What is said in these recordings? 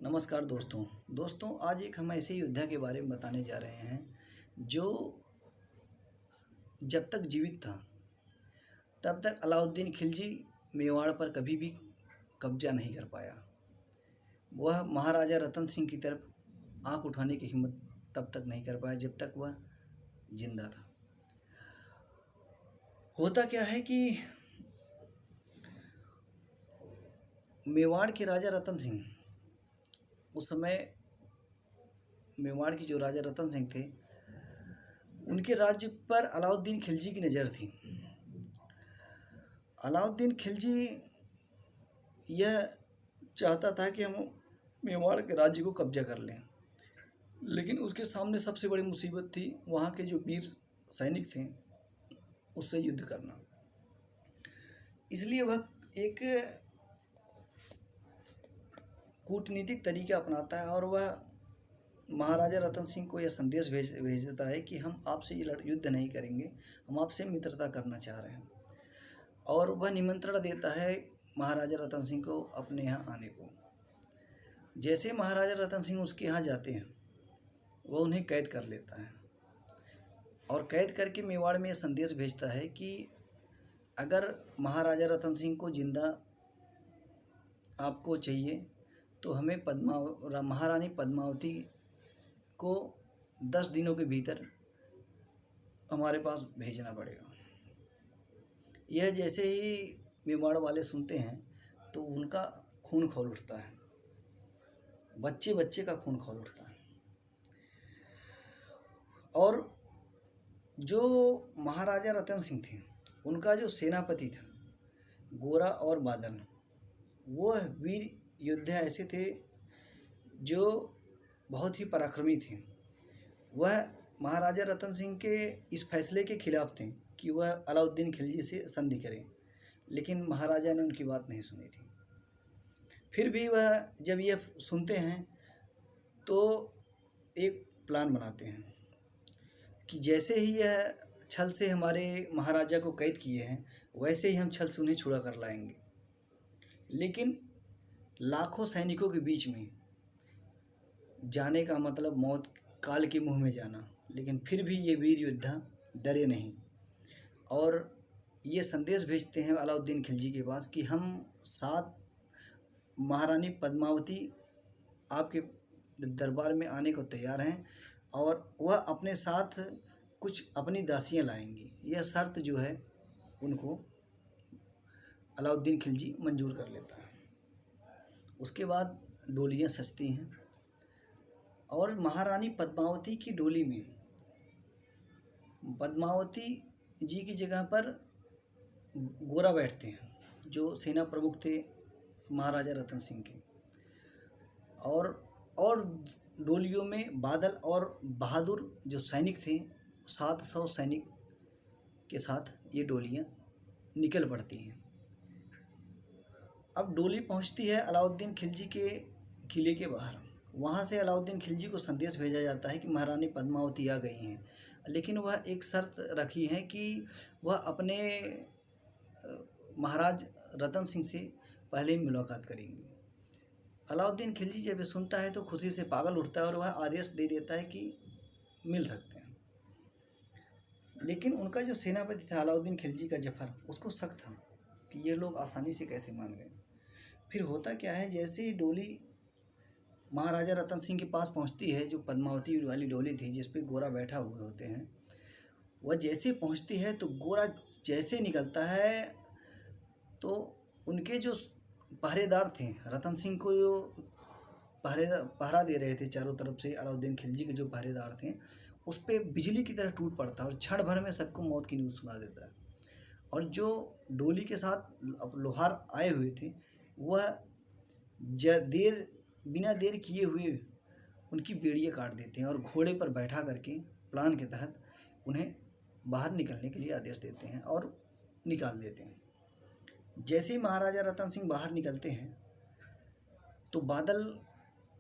नमस्कार दोस्तों आज एक हम ऐसे योद्धा के बारे में बताने जा रहे हैं जो जब तक जीवित था तब तक अलाउद्दीन खिलजी मेवाड़ पर कभी भी कब्जा नहीं कर पाया। वह महाराजा रतन सिंह की तरफ आंख उठाने की हिम्मत तब तक नहीं कर पाया जब तक वह जिंदा था। होता क्या है कि मेवाड़ के राजा रतन सिंह उस समय मेवाड़ के जो राजा रतन सिंह थे उनके राज्य पर अलाउद्दीन खिलजी की नज़र थी। अलाउद्दीन खिलजी यह चाहता था कि हम मेवाड़ के राज्य को कब्जा कर लें, लेकिन उसके सामने सबसे बड़ी मुसीबत थी वहाँ के जो वीर सैनिक थे उससे युद्ध करना। इसलिए वह एक कूटनीतिक तरीका अपनाता है और वह महाराजा रतन सिंह को यह संदेश भेज देता है कि हम आपसे ये युद्ध नहीं करेंगे, हम आपसे मित्रता करना चाह रहे हैं। और वह निमंत्रण देता है महाराजा रतन सिंह को अपने यहाँ आने को। जैसे महाराजा रतन सिंह उसके यहाँ जाते हैं वह उन्हें कैद कर लेता है और कैद करके मेवाड़ में यह संदेश भेजता है कि अगर महाराजा रतन सिंह को जिंदा आपको चाहिए तो हमें महारानी पद्मावती को 10 दिनों के भीतर हमारे पास भेजना पड़ेगा। यह जैसे ही मेवाड़ वाले सुनते हैं तो उनका खून खौल उठता है, बच्चे बच्चे का खून खौल उठता है। और जो महाराजा रतन सिंह थे उनका जो सेनापति था गोरा और बादल, वो वीर योद्धा ऐसे थे जो बहुत ही पराक्रमी थे। वह महाराजा रतन सिंह के इस फैसले के खिलाफ थे कि वह अलाउद्दीन खिलजी से संधि करें, लेकिन महाराजा ने उनकी बात नहीं सुनी थी। फिर भी वह जब यह सुनते हैं तो एक प्लान बनाते हैं कि जैसे ही यह छल से हमारे महाराजा को कैद किए हैं वैसे ही हम छल से उन्हें छुड़ा कर लाएंगे। लेकिन लाखों सैनिकों के बीच में जाने का मतलब मौत, काल के मुंह में जाना, लेकिन फिर भी ये वीर योद्धा डरे नहीं और ये संदेश भेजते हैं अलाउद्दीन खिलजी के पास कि हम 7 महारानी पद्मावती आपके दरबार में आने को तैयार हैं और वह अपने साथ कुछ अपनी दासियां लाएंगी। यह शर्त जो है उनको अलाउद्दीन खिलजी मंजूर कर लेता है। उसके बाद डोलियां सजती हैं और महारानी पद्मावती की डोली में पद्मावती जी की जगह पर गोरा बैठते हैं जो सेना प्रमुख थे महाराजा रतन सिंह के, और डोलियों में बादल और बहादुर जो सैनिक थे 700 सैनिक के साथ ये डोलियां निकल पड़ती हैं। अब डोली पहुंचती है अलाउद्दीन खिलजी के किले के बाहर। वहाँ से अलाउद्दीन खिलजी को संदेश भेजा जाता है कि महारानी पद्मावती आ गई हैं, लेकिन वह एक शर्त रखी है कि वह अपने महाराज रतन सिंह से पहले ही मुलाकात करेंगी। अलाउद्दीन खिलजी जब ये सुनता है तो खुशी से पागल उठता है और वह आदेश दे देता है कि मिल सकते हैं। लेकिन उनका जो सेनापति था अलाउद्दीन खिलजी का जफर, उसको शक था कि ये लोग आसानी से कैसे मान गए। फिर होता क्या है, जैसे ही डोली महाराजा रतन सिंह के पास पहुंचती है, जो पद्मावती वाली डोली थी जिस पे गोरा बैठा हुए होते हैं, वह जैसे पहुंचती है तो गोरा जैसे निकलता है तो उनके जो पहरेदार थे, रतन सिंह को जो पहरा दे रहे थे चारों तरफ से, अलाउद्दीन खिलजी के जो पहरेदार थे, उस पर बिजली की तरह टूट पड़ता है और क्षण भर में सबको मौत की न्यूज़ सुना देता है। और जो डोली के साथ लोहार आए हुए थे वह बिना देर किए हुए उनकी बेड़ियाँ काट देते हैं और घोड़े पर बैठा करके प्लान के तहत उन्हें बाहर निकलने के लिए आदेश देते हैं और निकाल देते हैं। जैसे ही महाराजा रतन सिंह बाहर निकलते हैं तो बादल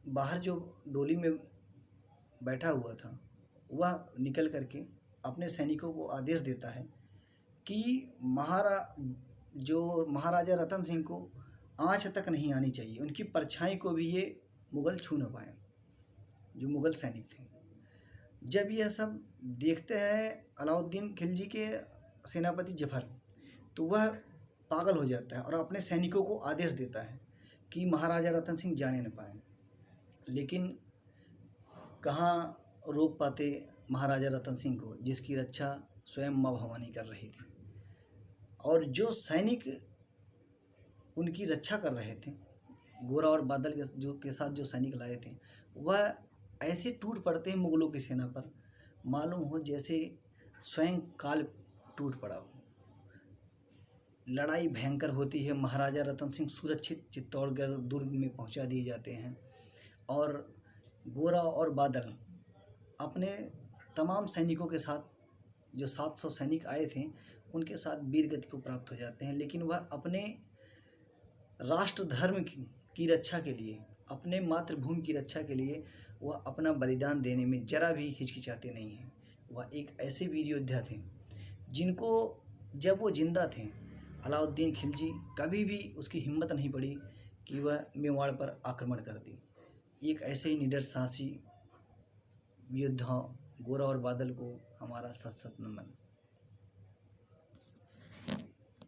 बाहर जो डोली में बैठा हुआ था वह निकल करके अपने सैनिकों को आदेश देता है कि महाराजा रतन सिंह को आँच तक नहीं आनी चाहिए, उनकी परछाई को भी ये मुग़ल छू न पाए, जो मुग़ल सैनिक थे। जब यह सब देखते हैं अलाउद्दीन खिलजी के सेनापति जफ़र, तो वह पागल हो जाता है और अपने सैनिकों को आदेश देता है कि महाराजा रतन सिंह जाने न पाए। लेकिन कहाँ रोक पाते महाराजा रतन सिंह को, जिसकी रक्षा स्वयं माँ भवानी कर रही थी। और जो सैनिक उनकी रक्षा कर रहे थे, गोरा और बादल के साथ जो सैनिक लाए थे, वह ऐसे टूट पड़ते हैं मुग़लों की सेना पर, मालूम हो जैसे स्वयं काल टूट पड़ा हो। लड़ाई भयंकर होती है। महाराजा रतन सिंह सुरक्षित चित्तौड़गढ़ दुर्ग में पहुंचा दिए जाते हैं और गोरा और बादल अपने तमाम सैनिकों के साथ, जो 700 सैनिक आए थे, उनके साथ वीर गति को प्राप्त हो जाते हैं। लेकिन वह अपने राष्ट्र धर्म की रक्षा के लिए, अपने मातृभूमि की रक्षा के लिए वह अपना बलिदान देने में जरा भी हिचकिचाते नहीं हैं। वह एक ऐसे वीर योद्धा थे जिनको जब वो जिंदा थे, अलाउद्दीन खिलजी कभी भी उसकी हिम्मत नहीं पड़ी कि वह मेवाड़ पर आक्रमण कर दे। एक ऐसे ही निडर साहसी योद्धा गोरा और बादल को हमारा सत सत नमन।